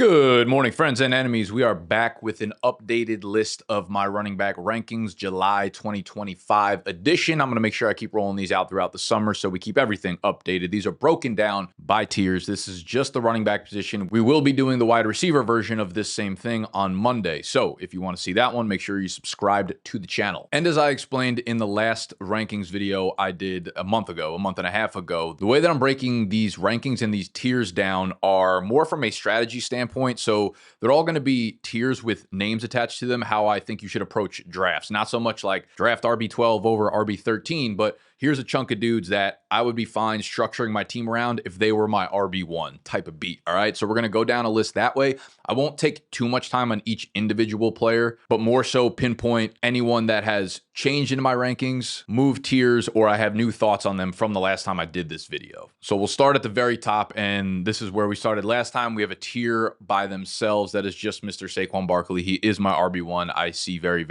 Good morning, friends and enemies. We are back with an updated list of my running back rankings, July 2025 edition. I'm going to make sure I keep rolling these out throughout the summer so we keep everything updated. These are broken down by tiers. This is just the running back position. We will be doing the wide receiver version of this same thing on Monday. So if you want to see that one, make sure you subscribe to the channel. And as I explained in the last rankings video I did a month and a half ago, the way that I'm breaking these rankings and these tiers down are more from a strategy standpoint. So they're all going to be tiers with names attached to them, how I think you should approach drafts. Not so much like draft RB12 over RB13, but here's a chunk of dudes that I would be fine structuring my team around if they were my RB1 type of beat. All right. So we're going to go down a list that way. I won't take too much time on each individual player, but more so pinpoint anyone that has changed into my rankings, moved tiers, or I have new thoughts on them from the last time I did this video. So we'll start at the very top, and this is where we started last time. We have a tier by themselves that is just Mr. Saquon Barkley. He is my RB1. I see very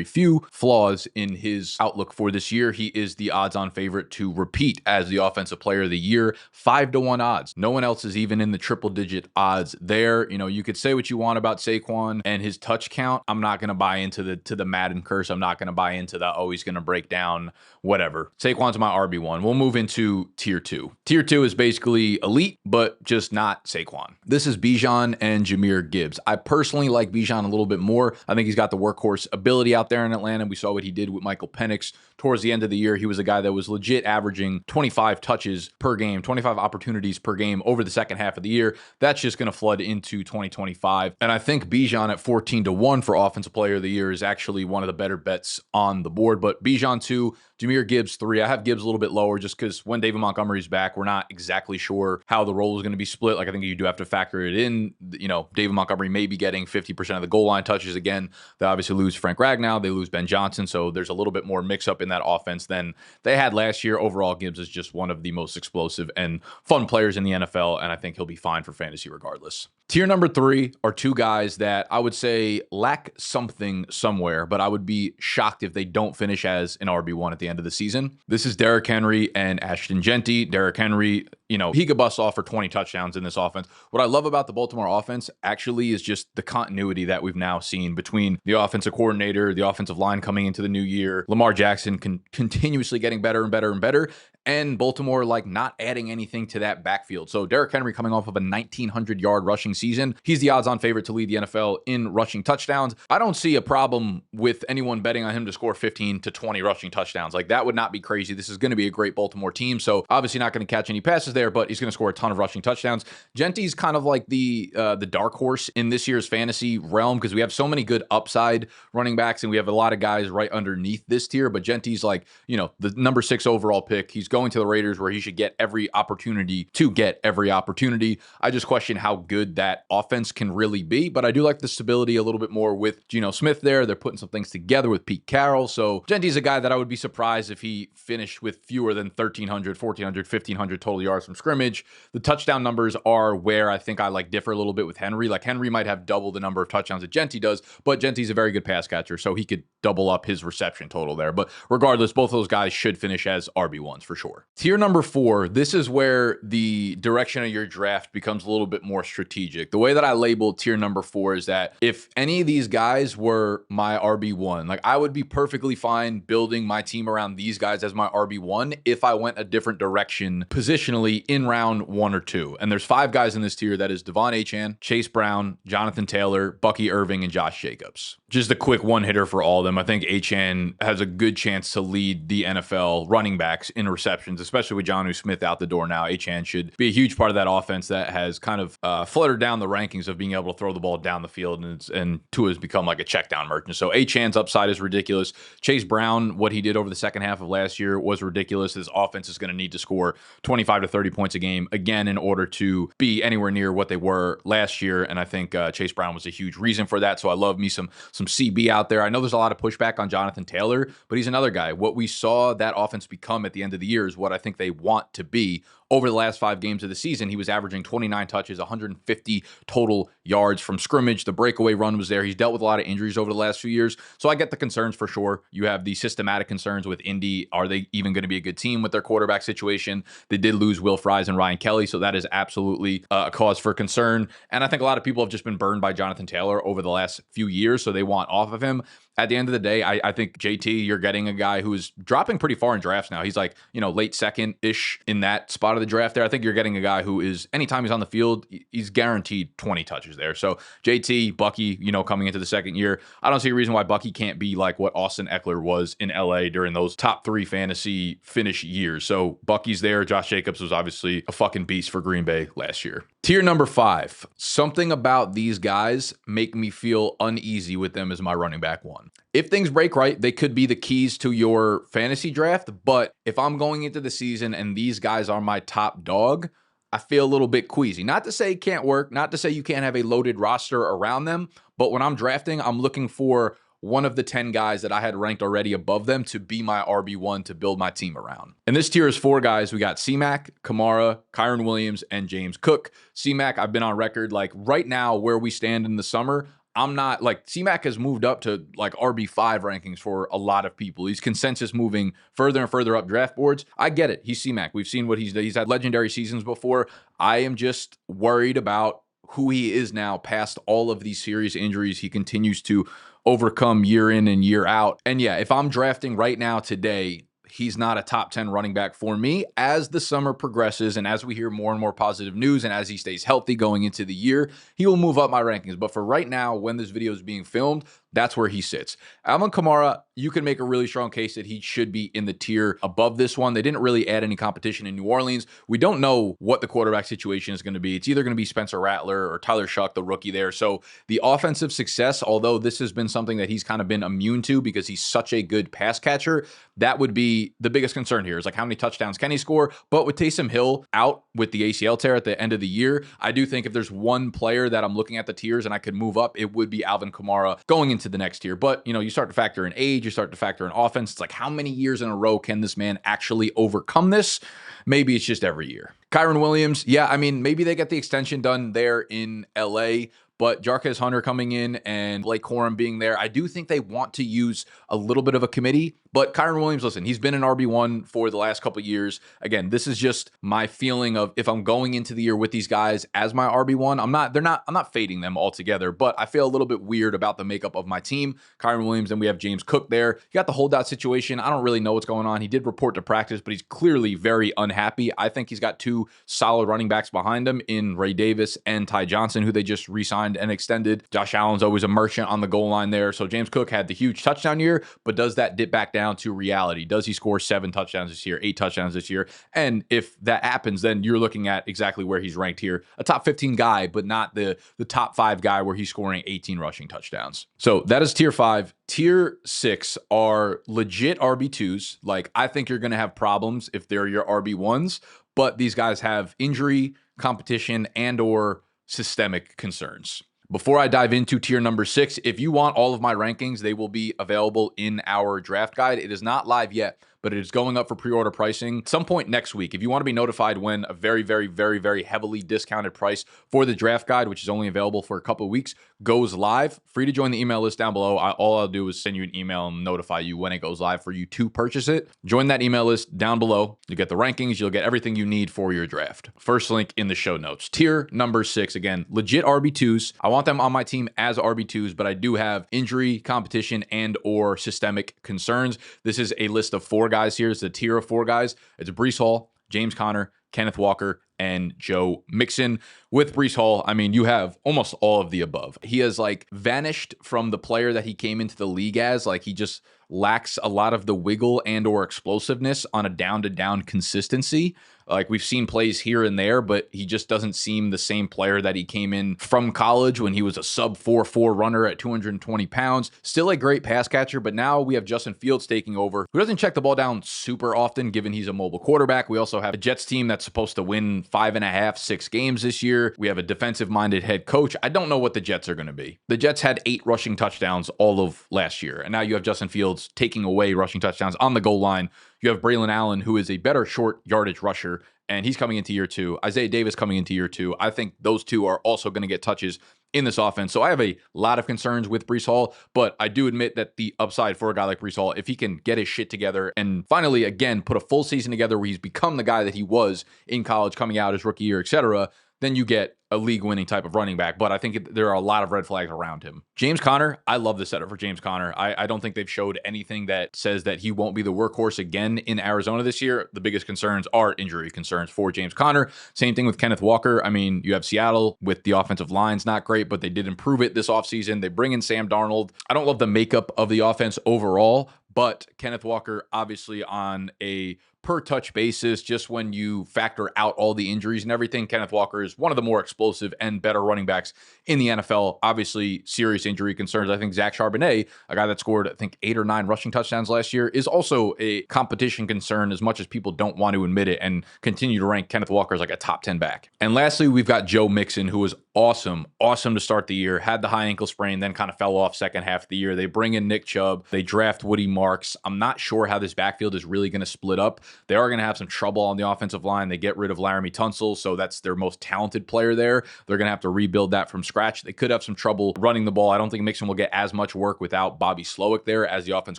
few flaws in his outlook for this year. He is the odds-on favorite to repeat as the offensive player of the year. 5-1 odds. No one else is even in the triple-digit odds there. You know, you could say what you want about Saquon and his touch count. I'm not going to buy into the Madden curse. I'm not going to buy into the, oh, he's going to break down, whatever. Saquon's my RB1. We'll move into tier 2. Tier 2 is basically elite, but just not Saquon. This is Bijan and Jahmyr Gibbs. I personally like Bijan a little bit more. I think he's got the workhorse ability out there in Atlanta. We saw what he did with Michael Penix towards the end of the year. He was a guy that was legit averaging 25 touches per game, 25 opportunities per game over the second half of the year. That's just going to flood into 2025. And I think Bijan at 14-1 for offensive player of the year is actually one of the better bets on the board. But Bijan 2, Jahmyr Gibbs 3. I have Gibbs a little bit lower just because when David Montgomery's back, we're not exactly sure how the role is going to be split. Like, I think you do have to factor it in. You know, David Montgomery may be getting 50% of the goal line touches again. They obviously lose Frank Ragnow. They lose Ben Johnson. So there's a little bit more mix up in that offense than they had last year. Overall, Gibbs is just one of the most explosive and fun players in the NFL, and I think he'll be fine for fantasy regardless. Tier number 3 are two guys that I would say lack something somewhere, but I would be shocked if they don't finish as an RB1 at the end of the season. This is Derrick Henry and Ashton Genty. Derrick Henry, you know, he could bust off for 20 touchdowns in this offense. What I love about the Baltimore offense actually is just the continuity that we've now seen between the offensive coordinator, the offensive line coming into the new year, Lamar Jackson continuously getting better and better and better, and Baltimore like not adding anything to that backfield. So Derrick Henry coming off of a 1,900-yard rushing season. He's the odds-on favorite to lead the NFL in rushing touchdowns. I don't see a problem with anyone betting on him to score 15 to 20 rushing touchdowns. Like, that would not be crazy. This is going to be a great Baltimore team. So obviously not going to catch any passes there, but he's going to score a ton of rushing touchdowns. Genty's kind of like the dark horse in this year's fantasy realm because we have so many good upside running backs and we have a lot of guys right underneath this tier. But Genty's like, you know, the number 6 overall pick. He's going to the Raiders where he should get every opportunity to get every opportunity. I just question how good that offense can really be, but I do like the stability a little bit more with Geno Smith there. They're putting some things together with Pete Carroll. So Genty's a guy that I would be surprised if he finished with fewer than 1,300, 1,400, 1,500 total yards from scrimmage. The touchdown numbers are where I think I like differ a little bit with Henry. Like, Henry might have double the number of touchdowns that Genty does, but Genty's a very good pass catcher, so he could double up his reception total there. But regardless, both those guys should finish as RB1s for sure. Tier number 4, this is where the direction of your draft becomes a little bit more strategic. The way that I labeled tier number 4 is that if any of these guys were my RB1, like, I would be perfectly fine building my team around these guys as my RB1 if I went a different direction positionally in round 1 or 2. And there's 5 guys in this tier. That is Devon Achane, Chase Brown, Jonathan Taylor, Bucky Irving, and Josh Jacobs. Just a quick one-hitter for all of them. I think Achane has a good chance to lead the NFL running backs in receptions, especially with Jonnu Smith out the door now. Achane should be a huge part of that offense that has kind of fluttered down the rankings of being able to throw the ball down the field, and Tua has become like a check down merchant. So Achane's upside is ridiculous. Chase Brown, what he did over the second half of last year was ridiculous. His offense is going to need to score 25 to 30 points a game again in order to be anywhere near what they were last year. And I think Chase Brown was a huge reason for that. So I love me some CB out there. I know there's a lot of pushback on Jonathan Taylor, but he's another guy. What we saw that offense become at the end of the year is what I think they want to be over the last 5 games of the season, he was averaging 29 touches, 150 total yards from scrimmage. The breakaway run was there. He's dealt with a lot of injuries over the last few years. So I get the concerns for sure. You have the systematic concerns with Indy. Are they even going to be a good team with their quarterback situation? They did lose Will Fries and Ryan Kelly, so that is absolutely a cause for concern. And I think a lot of people have just been burned by Jonathan Taylor over the last few years, so they want off of him. At the end of the day, I think JT, you're getting a guy who is dropping pretty far in drafts now. He's like, late second-ish in that spot of the draft there. I think you're getting a guy who is, anytime he's on the field, he's guaranteed 20 touches there. So JT, Bucky, coming into the second year, I don't see a reason why Bucky can't be like what Austin Eckler was in LA during those top 3 fantasy finish years. So Bucky's there. Josh Jacobs was obviously a fucking beast for Green Bay last year. Tier number 5. Something about these guys make me feel uneasy with them as my running back 1. If things break right, they could be the keys to your fantasy draft. But if I'm going into the season and these guys are my top dog, I feel a little bit queasy. Not to say it can't work, not to say you can't have a loaded roster around them, but when I'm drafting, I'm looking for one of the 10 guys that I had ranked already above them to be my RB1 to build my team around. And this tier is 4 guys. We got C-Mac, Kamara, Kyren Williams, and James Cook. C-Mac, I've been on record, like right now where we stand in the summer, I'm not like C-Mac has moved up to like RB5 rankings for a lot of people. He's consensus moving further and further up draft boards. I get it. He's C-Mac. We've seen what he's had legendary seasons before. I am just worried about who he is now past all of these serious injuries he continues to overcome year in and year out. And yeah, if I'm drafting right now today, he's not a top 10 running back for me. As the summer progresses and as we hear more and more positive news and as he stays healthy going into the year, he will move up my rankings. But for right now, when this video is being filmed, that's where he sits. Alvin Kamara, you can make a really strong case that he should be in the tier above this one. They didn't really add any competition in New Orleans. We don't know what the quarterback situation is going to be. It's either going to be Spencer Rattler or Tyler Shuck, the rookie there. So the offensive success, although this has been something that he's kind of been immune to because he's such a good pass catcher, that would be the biggest concern here is like how many touchdowns can he score? But with Taysom Hill out with the ACL tear at the end of the year, I do think if there's one player that I'm looking at the tiers and I could move up, it would be Alvin Kamara going into the next tier. But, you start to factor in age, you start to factor in offense. It's like, how many years in a row can this man actually overcome this? Maybe it's just every year. Kyren Williams, yeah, I mean, maybe they get the extension done there in LA, but Jarquez Hunter coming in and Blake Corum being there, I do think they want to use a little bit of a committee. But Kyren Williams, listen, he's been an RB1 for the last couple of years. Again, this is just my feeling of if I'm going into the year with these guys as my RB1, I'm not fading them altogether, but I feel a little bit weird about the makeup of my team. Kyren Williams, and we have James Cook there. You got the holdout situation. I don't really know what's going on. He did report to practice, but he's clearly very unhappy. I think he's got 2 solid running backs behind him in Ray Davis and Ty Johnson, who they just re-signed and extended. Josh Allen's always a merchant on the goal line there. So James Cook had the huge touchdown year, but does that dip back down to reality? Does he score 7 touchdowns this year, 8 touchdowns this year? And if that happens, then you're looking at exactly where he's ranked here. A top 15 guy, but not the top 5 guy where he's scoring 18 rushing touchdowns. So that is tier 5. Tier 6 are legit RB2s. Like, I think you're going to have problems if they're your RB1s, but these guys have injury, competition, and or systemic concerns. Before I dive into tier number 6, if you want all of my rankings, they will be available in our draft guide. It is not live yet, but it is going up for pre-order pricing at some point next week. If you want to be notified when a very, very, very, very heavily discounted price for the draft guide, which is only available for a couple of weeks, goes live, free to join the email list down below. All I'll do is send you an email and notify you when it goes live for you to purchase it. Join that email list down below. You get the rankings. You'll get everything you need for your draft. First link in the show notes. Tier number 6, again, legit RB2s. I want them on my team as RB2s, but I do have injury, competition, and or systemic concerns. This is a list of 4 guys here. It's a tier of 4 guys. It's Breece Hall, James Conner, Kenneth Walker, and Joe Mixon. With Breece Hall, I mean, you have almost all of the above. He has like vanished from the player that he came into the league as. Like, he just lacks a lot of the wiggle and or explosiveness on a down-to-down consistency. Like, we've seen plays here and there, but he just doesn't seem the same player that he came in from college when he was a sub 4.4 runner at 220 pounds. Still a great pass catcher, but now we have Justin Fields taking over, who doesn't check the ball down super often, given he's a mobile quarterback. We also have a Jets team that's supposed to win 5.5, 6 games this year. We have a defensive-minded head coach. I don't know what the Jets are going to be. The Jets had 8 rushing touchdowns all of last year, and now you have Justin Fields taking away rushing touchdowns on the goal line. You have Braylon Allen, who is a better short yardage rusher and he's coming into year 2. Isaiah Davis coming into year 2. I think those two are also going to get touches in this offense. So I have a lot of concerns with Breece Hall, but I do admit that the upside for a guy like Breece Hall, if he can get his shit together and finally, again, put a full season together where he's become the guy that he was in college, coming out his rookie year, etc., then you get a league-winning type of running back. But I think there are a lot of red flags around him. James Conner, I love the setup for James Conner. I don't think they've showed anything that says that he won't be the workhorse again in Arizona this year. The biggest concerns are injury concerns for James Conner. Same thing with Kenneth Walker. I mean, you have Seattle with the offensive line's not great, but they did improve it this offseason. They bring in Sam Darnold. I don't love the makeup of the offense overall, but Kenneth Walker, obviously on a per touch basis, just when you factor out all the injuries and everything, Kenneth Walker is one of the more explosive and better running backs in the NFL. Obviously, serious injury concerns. I think Zach Charbonnet, a guy that scored, I think, 8 or 9 rushing touchdowns last year, is also a competition concern as much as people don't want to admit it and continue to rank Kenneth Walker as like a top 10 back. And lastly, we've got Joe Mixon, who was awesome to start the year, had the high ankle sprain, then kind of fell off second half of the year. They bring in Nick Chubb. They draft Woody Marks. I'm not sure how this backfield is really going to split up. They are going to have some trouble on the offensive line. They get rid of Laramie Tunsil, so that's their most talented player there. They're going to have to rebuild that from scratch. They could have some trouble running the ball. I don't think Mixon will get as much work without Bobby Slowick there as the offense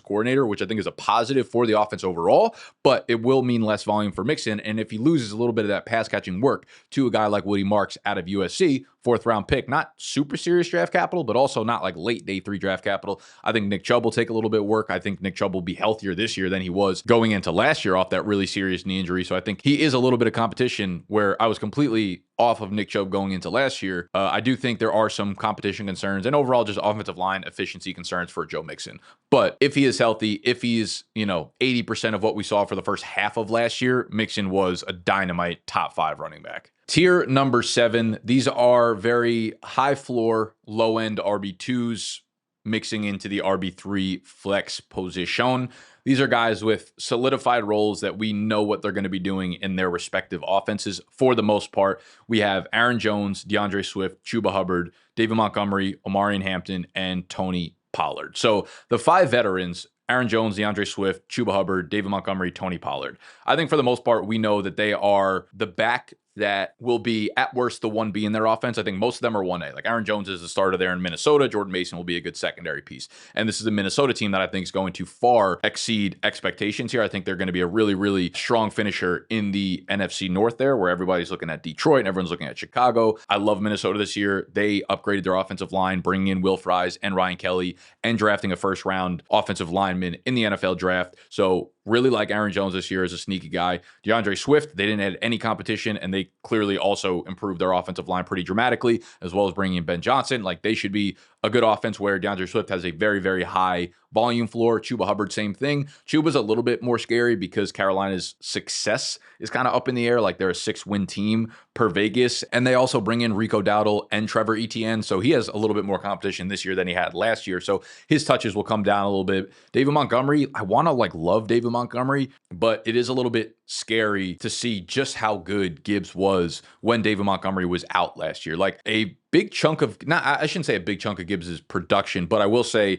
coordinator, which I think is a positive for the offense overall, but it will mean less volume for Mixon. And if he loses a little bit of that pass catching work to a guy like Woody Marks out of USC, 4th round pick, not super serious draft capital, but also not like late day 3 draft capital. I think Nick Chubb will take a little bit of work. I think Nick Chubb will be healthier this year than he was going into last year off that really serious knee injury. So I think he is a little bit of competition where I was completely off of Nick Chubb going into last year. I do think there are some competition concerns and overall just offensive line efficiency concerns for Joe Mixon. But if he is healthy, if he's, 80% of what we saw for the first half of last year, Mixon was a dynamite top 5 running back. Tier number 7, these are very high floor, low end RB2s mixing into the RB3 flex position. These are guys with solidified roles that we know what they're going to be doing in their respective offenses. For the most part, we have Aaron Jones, DeAndre Swift, Chuba Hubbard, David Montgomery, Omarion Hampton, and Tony Pollard. So the 5 veterans, Aaron Jones, DeAndre Swift, Chuba Hubbard, David Montgomery, Tony Pollard. I think for the most part, we know that they are the back that will be at worst the 1B in their offense. I think most of them are 1A. Like Aaron Jones is the starter there in Minnesota. Jordan Mason will be a good secondary piece. And this is a Minnesota team that I think is going to far exceed expectations here. I think they're going to be a really, really strong finisher in the NFC North there, where everybody's looking at Detroit and everyone's looking at Chicago. I love Minnesota this year. They upgraded their offensive line, bringing in Will Fries and Ryan Kelly and drafting a first-round offensive lineman in the NFL draft. So really like Aaron Jones this year as a sneaky guy. DeAndre Swift, they didn't add any competition, and they clearly also improved their offensive line pretty dramatically, as well as bringing in Ben Johnson. Like, they should be a good offense where DeAndre Swift has a very, very high volume floor. Chuba Hubbard, same thing. Chuba's a little bit more scary because Carolina's success is kind of up in the air. Like, they're a 6-win team per Vegas, and they also bring in Rico Dowdle and Trevor Etienne, so he has a little bit more competition this year than he had last year, so his touches will come down a little bit. David Montgomery, I want to love David Montgomery, but it is a little bit scary to see just how good Gibbs was when David Montgomery was out last year. Like, a big chunk of, I shouldn't say a big chunk of Gibbs's production, but I will say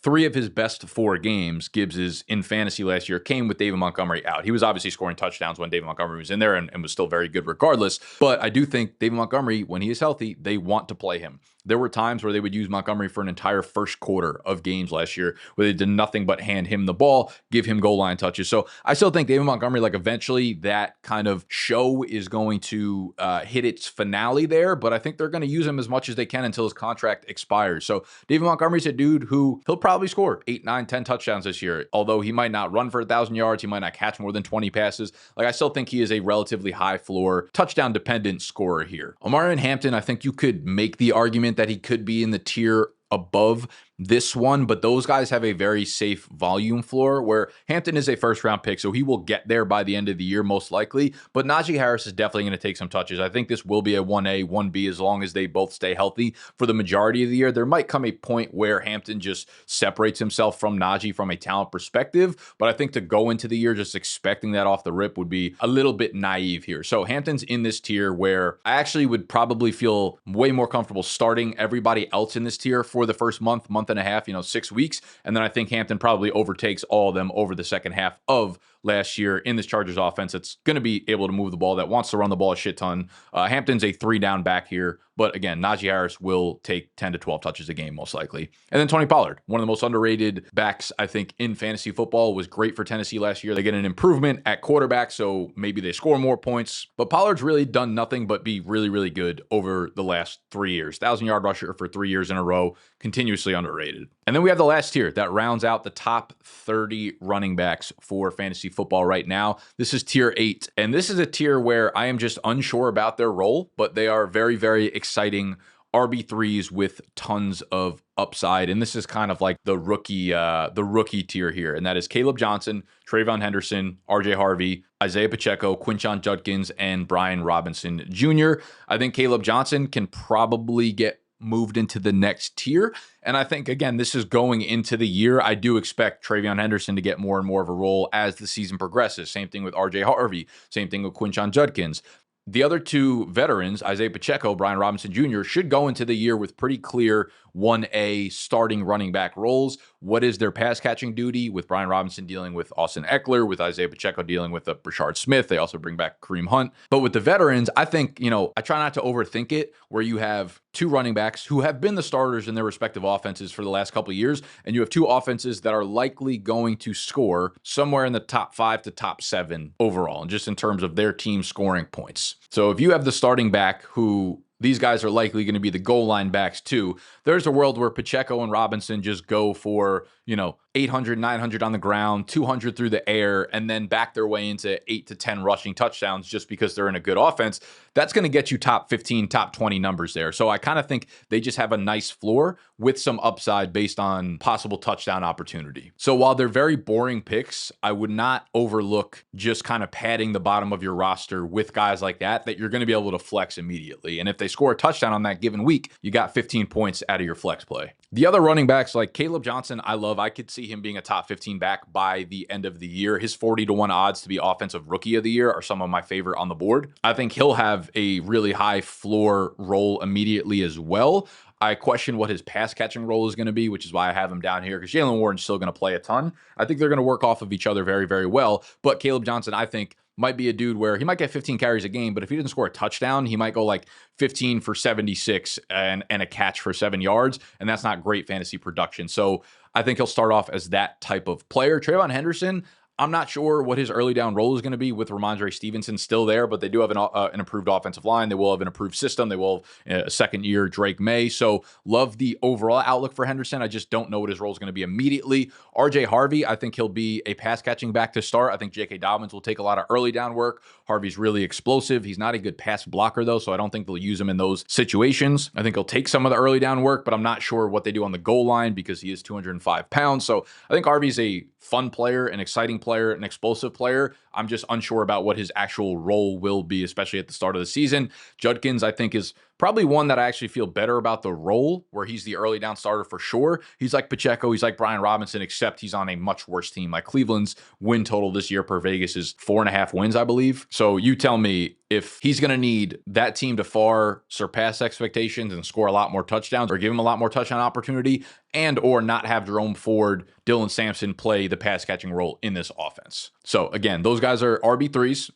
3 of his best 4 games, Gibbs's in fantasy last year, came with David Montgomery out. He was obviously scoring touchdowns when David Montgomery was in there and was still very good regardless. But I do think David Montgomery, when he is healthy, they want to play him. There were times where they would use Montgomery for an entire first quarter of games last year where they did nothing but hand him the ball, give him goal line touches. So I still think David Montgomery, like, eventually that kind of show is going to hit its finale there, but I think they're going to use him as much as they can until his contract expires. So David Montgomery's a dude who he'll probably score 8, 9, 10 touchdowns this year. Although he might not run for 1,000 yards, he might not catch more than 20 passes. Like, I still think he is a relatively high floor, touchdown dependent scorer here. Omarion Hampton, I think you could make the argument that he could be in the tier above this one, but those guys have a very safe volume floor, where Hampton is a first-round pick, so he will get there by the end of the year most likely, but Najee Harris is definitely going to take some touches. I think this will be a 1A, 1B as long as they both stay healthy for the majority of the year. There might come a point where Hampton just separates himself from Najee from a talent perspective, but I think to go into the year just expecting that off the rip would be a little bit naive here. So Hampton's in this tier where I actually would probably feel way more comfortable starting everybody else in this tier for for the first month and a half, 6 weeks. And then I think Hampton probably overtakes all of them over the second half of last year in this Chargers offense. It's going to be able to move the ball, that wants to run the ball a shit ton. Hampton's a 3-down back here, but again, Najee Harris will take 10 to 12 touches a game most likely. And then Tony Pollard, one of the most underrated backs I think in fantasy football, was great for Tennessee last year. They get an improvement at quarterback, so maybe they score more points. But Pollard's really done nothing but be really, really good over the last 3 years. 1,000-yard rusher for 3 years in a row, continuously underrated. And then we have the last tier that rounds out the top 30 running backs for fantasy football right now. This is tier 8. And this is a tier where I am just unsure about their role, but they are very, very exciting RB3s with tons of upside. And this is kind of like the rookie tier here. And that is Caleb Johnson, Trayvon Henderson, RJ Harvey, Isaiah Pacheco, Quinshon Judkins, and Brian Robinson Jr. I think Caleb Johnson can probably get moved into the next tier. And I think, again, this is going into the year. I do expect Trayvon Henderson to get more and more of a role as the season progresses. Same thing with RJ Harvey. Same thing with Quinshon Judkins. The other two veterans, Isaiah Pacheco, Brian Robinson Jr., should go into the year with pretty clear 1A starting running back roles. What is their pass catching duty, with Brian Robinson dealing with Austin Eckler, with Isaiah Pacheco dealing with Brashard Smith. They also bring back Kareem Hunt. But with the veterans, I think, I try not to overthink it, where you have two running backs who have been the starters in their respective offenses for the last couple of years, and you have two offenses that are likely going to score somewhere in the top 5 to top 7 overall, and just in terms of their team scoring points. So if you have the starting back who these guys are likely going to be the goal line backs too, there's a world where Pacheco and Robinson just go for, 800, 900 on the ground, 200 through the air, and then back their way into 8 to 10 rushing touchdowns just because they're in a good offense. That's going to get you top 15, top 20 numbers there. So I kind of think they just have a nice floor with some upside based on possible touchdown opportunity. So while they're very boring picks, I would not overlook just kind of padding the bottom of your roster with guys like that you're going to be able to flex immediately. And if they score a touchdown on that given week, you got 15 points out of your flex play. The other running backs like Caleb Johnson, I love. I could see him being a top 15 back by the end of the year. His 40-1 odds to be offensive rookie of the year are some of my favorite on the board. I think he'll have a really high floor role immediately as well. I question what his pass catching role is going to be, which is why I have him down here, because Jaylen Warren's still going to play a ton. I think they're going to work off of each other very, very well. But Caleb Johnson, I think, might be a dude where he might get 15 carries a game, but if he doesn't score a touchdown, he might go like 15 for 76 and a catch for 7 yards. And that's not great fantasy production. So I think he'll start off as that type of player. Trayvon Henderson, I'm not sure what his early down role is going to be with Ramondre Stevenson still there, but they do have an improved offensive line. They will have an improved system. They will have a second-year Drake May. So love the overall outlook for Henderson. I just don't know what his role is going to be immediately. RJ Harvey, I think he'll be a pass-catching back to start. I think J.K. Dobbins will take a lot of early down work. Harvey's really explosive. He's not a good pass blocker, though, so I don't think they'll use him in those situations. I think he'll take some of the early down work, but I'm not sure what they do on the goal line because he is 205 pounds. So I think Harvey's a fun player, an exciting player, an explosive player. I'm just unsure about what his actual role will be, especially at the start of the season. Judkins, I think, is probably one that I actually feel better about the role, where he's the early down starter for sure. He's like Pacheco, he's like Brian Robinson, except he's on a much worse team. Like Cleveland's win total this year per Vegas is 4.5 wins, I believe. So you tell me if he's going to need that team to far surpass expectations and score a lot more touchdowns, or give him a lot more touchdown opportunity, and or not have Jerome Ford, Dylan Sampson play the pass catching role in this offense. So again, those guys are RB3s,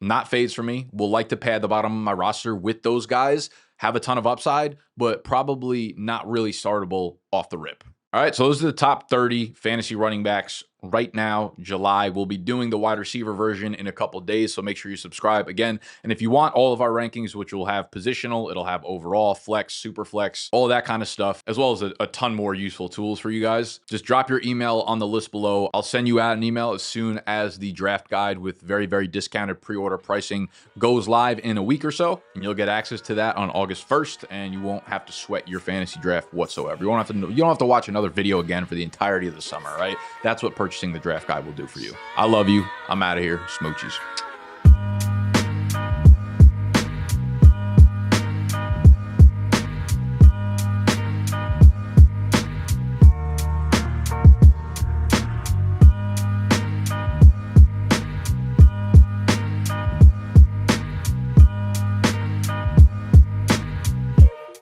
not fades for me. Will like to pad the bottom of my roster with those guys, have a ton of upside, but probably not really startable off the rip. All right, so those are the top 30 fantasy running backs right now, July. We'll be doing the wide receiver version in a couple of days, so make sure you subscribe again. And if you want all of our rankings, which will have positional, it'll have overall, flex, super flex, all that kind of stuff, as well as a ton more useful tools for you guys, just drop your email on the list below. I'll send you out an email as soon as the draft guide with very, very discounted pre-order pricing goes live in a week or so, and you'll get access to that on August 1st, and you won't have to sweat your fantasy draft whatsoever. You don't have to watch another video again for the entirety of the summer, right? That's what purchasing the draft guide will do for you. I love you. I'm out of here. Smoochies.